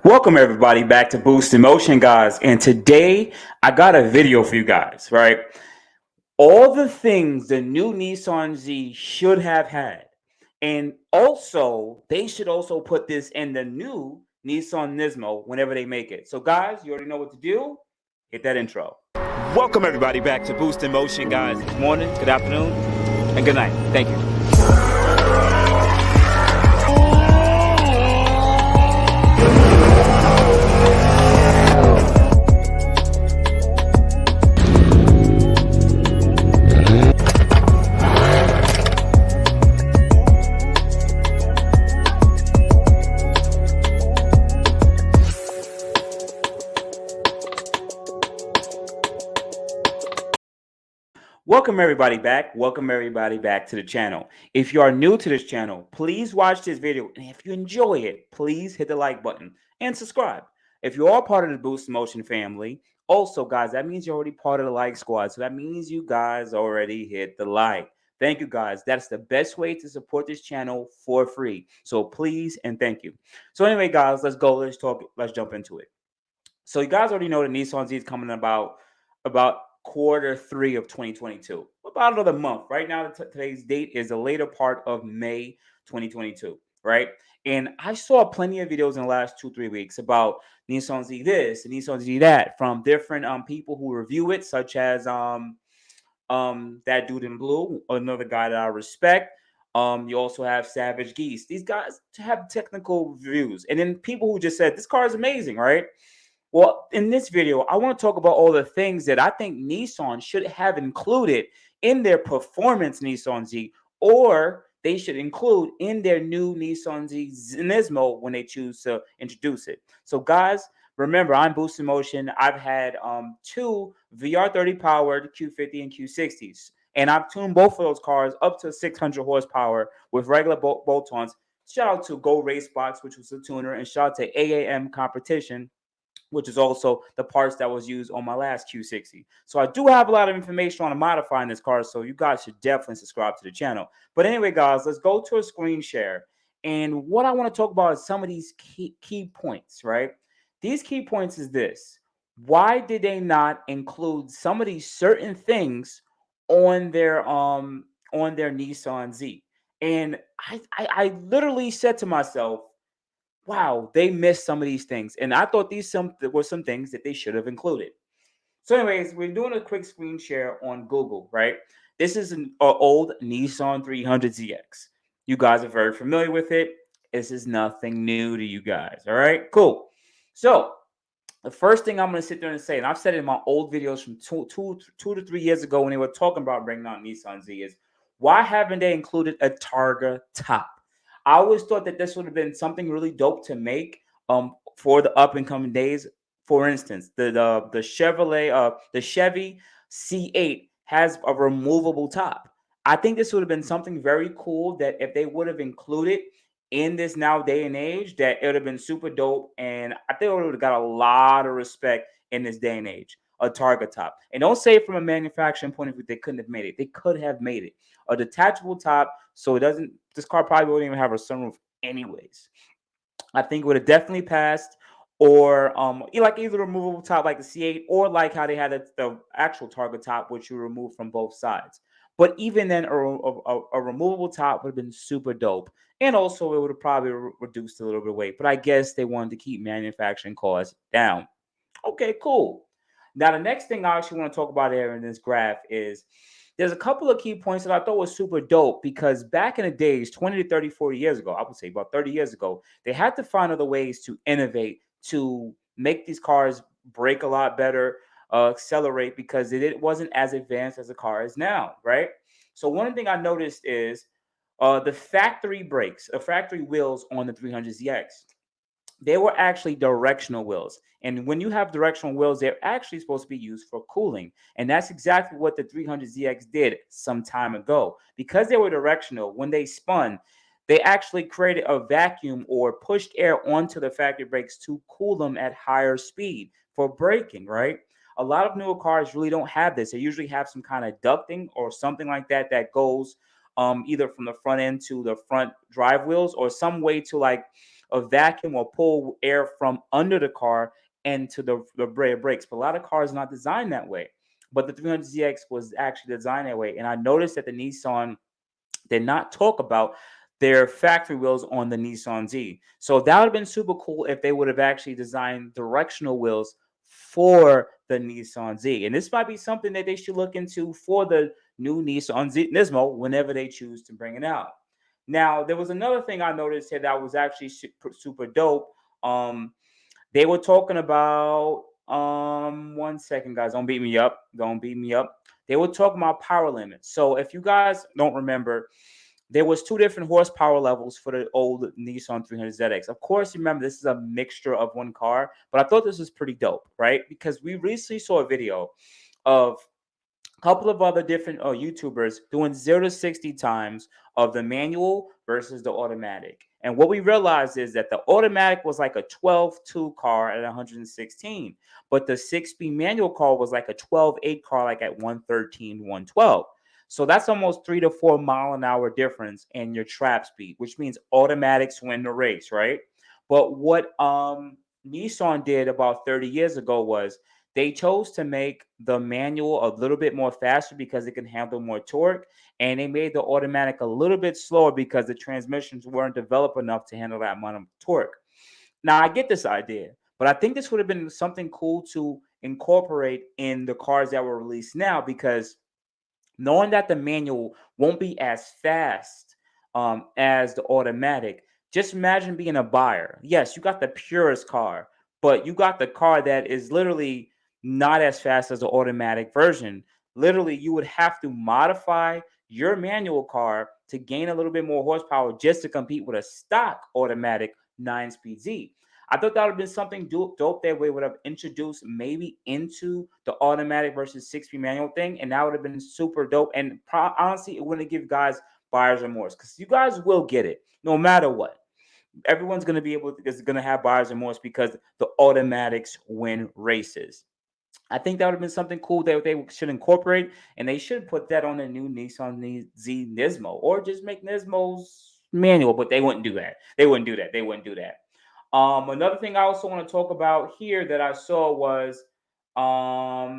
Welcome everybody back to Boost in Motion, guys. And today I got a video for you guys, right? All the things the new Nissan Z should have had. And also, they should also put this in the new Nissan Nismo whenever they make it. So guys, you already know what to do. Hit that intro. Welcome everybody back to Boost in Motion, guys. Good morning, good afternoon, and good night. Thank you. Welcome everybody back. Welcome everybody back to the channel. If you are new to this channel, please watch this video. And if you enjoy it, please hit the like button and subscribe. If you are part of the Boost Motion family, also guys, that means you're already part of the like squad. So that means you guys already hit the like. Thank you guys. That's the best way to support this channel for free. So please and thank you. So anyway, guys, let's go. Let's talk. Let's jump into it. So you guys already know the Nissan Z is coming about quarter 3 of 2022. About another month. Right now, today's date is the later part of May 2022, right? And I saw plenty of videos in the last 2-3 weeks about Nissan Z this and Nissan Z that from different people who review it, such as that dude in blue, another guy that I respect. You also have Savage Geese. These guys have technical reviews, and then people who just said this car is amazing, right? Well, in this video, I want to talk about all the things that I think Nissan should have included in their performance Nissan Z, or they should include in their new Nissan Z Nismo when they choose to introduce it. So, guys, remember, I'm Boost in Motion. I've had two VR30 powered Q50 and Q60s, and I've tuned both of those cars up to 600 horsepower with regular bolt-ons. Shout out to Go Race Box, which was the tuner, and shout out to AAM Competition, which is also the parts that was used on my last Q60. So I do have a lot of information on modifying this car, so you guys should definitely subscribe to the channel. But anyway, guys, let's go to a screen share. And what I want to talk about is some of these key points, right? These key points is this. Why did they not include some of these certain things on their Nissan Z? And I literally said to myself, wow, they missed some of these things. And I thought these were some things that they should have included. So, anyways, we're doing a quick screen share on Google, right? This is an old Nissan 300ZX. You guys are very familiar with it. This is nothing new to you guys. All right, cool. So, the first thing I'm going to sit there and say, and I've said it in my old videos from two to 3 years ago when they were talking about bringing out Nissan Z, is why haven't they included a Targa top? I always thought that this would have been something really dope to make for the up and coming days. For instance, the Chevrolet the Chevy C8 has a removable top. I think this would have been something very cool that if they would have included in this now day and age, that it would have been super dope, and I think it would have got a lot of respect in this day and age. A Targa top, and don't say from a manufacturing point of view they couldn't have made it. They could have made it a detachable top, so it doesn't. This car probably wouldn't even have a sunroof, anyways. I think it would have definitely passed, or like either removable top like the C8, or like how they had the actual Targa top, which you remove from both sides. But even then, a removable top would have been super dope. And also, it would have probably reduced a little bit of weight. But I guess they wanted to keep manufacturing costs down. Okay, cool. Now, the next thing I actually want to talk about here in this graph is there's a couple of key points that I thought was super dope, because back in the days, 20 to 30, 40 years ago, I would say about 30 years ago, they had to find other ways to innovate, to make these cars brake a lot better, accelerate, because it wasn't as advanced as the car is now, right? So one thing I noticed is the factory brakes, factory wheels on the 300ZX. They were actually directional wheels. And when you have directional wheels, they're actually supposed to be used for cooling. And that's exactly what the 300ZX did some time ago. Because they were directional, when they spun, they actually created a vacuum or pushed air onto the factory brakes to cool them at higher speed for braking, right? A lot of newer cars really don't have this. They usually have some kind of ducting or something like that that goes either from the front end to the front drive wheels, or some way to like a vacuum or pull air from under the car into the rear brakes. But a lot of cars are not designed that way. But the 300ZX was actually designed that way. And I noticed that the Nissan did not talk about their factory wheels on the Nissan Z. So that would have been super cool if they would have actually designed directional wheels for the Nissan Z. And this might be something that they should look into for the new Nissan Z Nismo whenever they choose to bring it out. Now, there was another thing I noticed here that was actually super dope. They were talking about 1 second, guys. Don't beat me up. Don't beat me up. They were talking about power limits. So if you guys don't remember, there was two different horsepower levels for the old Nissan 300ZX. Of course, remember this is a mixture of one car, but I thought this was pretty dope, right? Because we recently saw a video of couple of other different YouTubers doing 0 to 60 times of the manual versus the automatic. And what we realized is that the automatic was like a 12.2 car at 116, but the 6-speed manual car was like a 12.8 car, like at 113, 112. So that's almost 3 to 4 mile an hour difference in your trap speed, which means automatics win the race, right? But what Nissan did about 30 years ago was they chose to make the manual a little bit more faster because it can handle more torque, and they made the automatic a little bit slower because the transmissions weren't developed enough to handle that amount of torque. Now, I get this idea, but I think this would have been something cool to incorporate in the cars that were released now, because knowing that the manual won't be as fast as the automatic, just imagine being a buyer. Yes, you got the purest car, but you got the car that is literally not as fast as the automatic version. Literally, you would have to modify your manual car to gain a little bit more horsepower just to compete with a stock automatic 9-speed Z. I thought that would have been something dope that we would have introduced maybe into the automatic versus 6-speed manual thing, and that would have been super dope. And honestly, it wouldn't give guys buyer's remorse, because you guys will get it no matter what. Everyone's going to be able to, is going to have buyer's remorse because the automatics win races. I think that would have been something cool that they should incorporate, and they should put that on the new Nissan Z Nismo, or just make Nismo's manual. But they wouldn't do that. They wouldn't do that. They wouldn't do that. Another thing I also want to talk about here that I saw was, oh,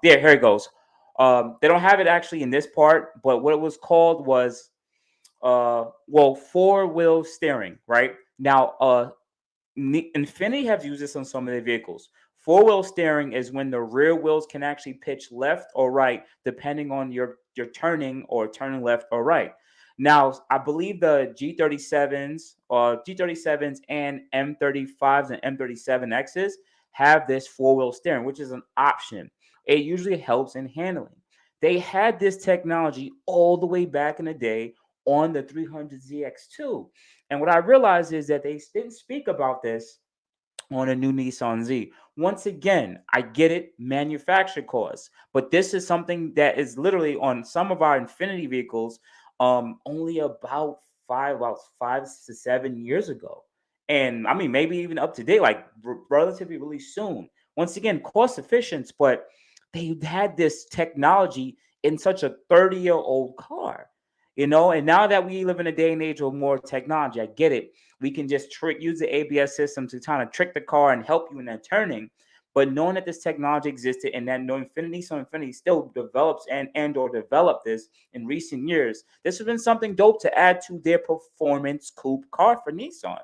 yeah, here it goes. They don't have it actually in this part, but what it was called was, well, four-wheel steering, right? Now, Infiniti have used this on some of their vehicles. Four-wheel steering is when the rear wheels can actually pitch left or right depending on your turning, or turning left or right. Now, I believe the G37s and M35s and M37Xs have this four-wheel steering, which is an option. It usually helps in handling. They had this technology all the way back in the day on the 300ZX2. And what I realized is that they didn't speak about this on a new Nissan Z. Once again, I get it, manufacturer costs, but this is something that is literally on some of our Infinity vehicles, only about 5 to 7 years ago, and I mean maybe even up to date, like relatively really soon. Once again, cost efficient, but they had this technology in such a 30-year-old car. And now that we live in a day and age of more technology, I get it. We can just use the ABS system to kind of trick the car and help you in that turning. But knowing that this technology existed, and that Infinity still develops and or developed this in recent years, this has been something dope to add to their performance coupe car for Nissan.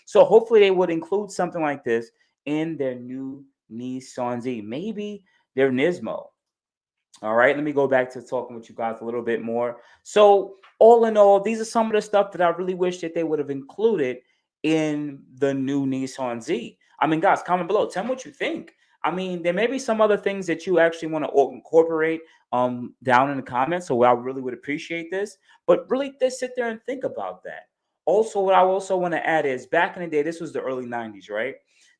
So hopefully they would include something like this in their new Nissan Z, maybe their Nismo. All right, let me go back to talking with you guys a little bit more. So, all in all, these are some of the stuff that I really wish that they would have included in the new Nissan Z. I mean, guys, comment below. Tell me what you think. I mean, there may be some other things that you actually want to incorporate down in the comments. So I really would appreciate this. But really, just sit there and think about that. Also, what I also want to add is, back in the day, this was the early 90s, right?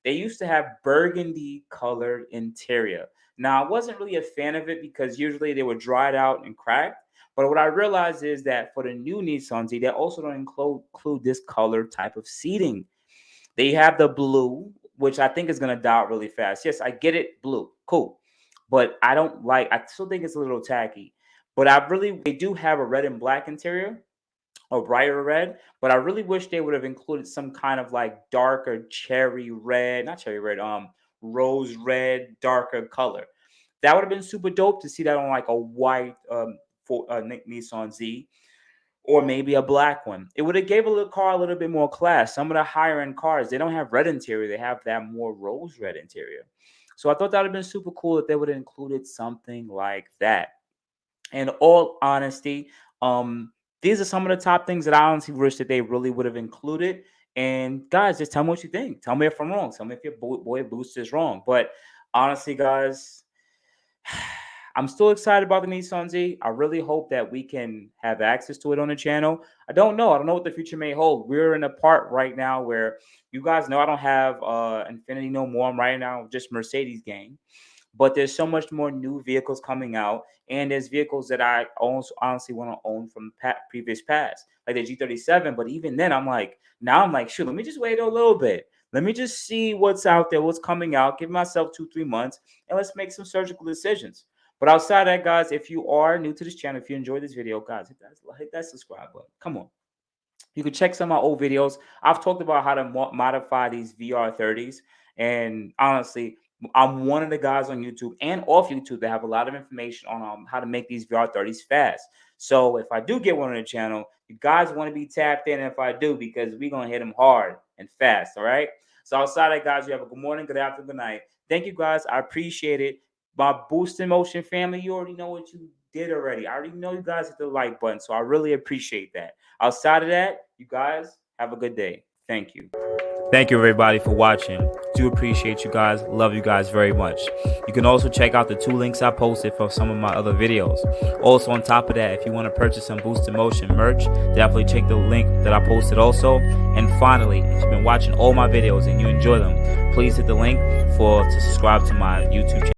They used to have burgundy colored interior. Now, I wasn't really a fan of it because usually they were dried out and cracked. But what I realized is that for the new Nissan Z, they also don't include this color type of seating. They have the blue, which I think is going to die out really fast. Yes, I get it, blue, cool. But I still think it's a little tacky. But they do have a red and black interior. or brighter red, but I really wish they would have included some kind of like darker cherry red, not cherry red, rose red, darker color. That would have been super dope to see that on like a white Nissan Z, or maybe a black one. It would have gave a little car a little bit more class. Some of the higher end cars, they don't have red interior, they have that more rose red interior. So I thought that would have been super cool if they would have included something like that. In all honesty, these are some of the top things that I honestly wish that they really would have included. And guys, just tell me what you think. Tell me if I'm wrong. Tell me if your boy Boost is wrong. But honestly, guys, I'm still excited about the Nissan Z. I really hope that we can have access to it on the channel. I don't know. I don't know what the future may hold. We're in a part right now where you guys know I don't have Infinity no more. I'm right now just Mercedes gang. But there's so much more new vehicles coming out, and there's vehicles that I also honestly want to own from previous past, like the G37. But even then, now I'm like, shoot, let me just wait a little bit. Let me just see what's out there, what's coming out. Give myself 2-3 months, and let's make some surgical decisions. But outside that, guys, if you are new to this channel, if you enjoyed this video, guys, hit that subscribe button. Come on. You can check some of my old videos. I've talked about how to modify these VR30s. And honestly, I'm one of the guys on YouTube and off YouTube that have a lot of information on how to make these VR30s fast. So if I do get one on the channel, you guys want to be tapped in if I do, because we're going to hit them hard and fast, all right? So outside that, guys, you have a good morning, good afternoon, good night. Thank you, guys. I appreciate it. My Boost in Motion family, you already know what you did already. I already know you guys hit the like button, so I really appreciate that. Outside of that, you guys have a good day. Thank you. Thank you, everybody, for watching. Do appreciate you guys. Love you guys very much. You can also check out the 2 links I posted for some of my other videos. Also, on top of that, if you want to purchase some Boost in Motion merch, definitely check the link that I posted also. And finally, if you've been watching all my videos and you enjoy them, please hit the link to subscribe to my YouTube channel.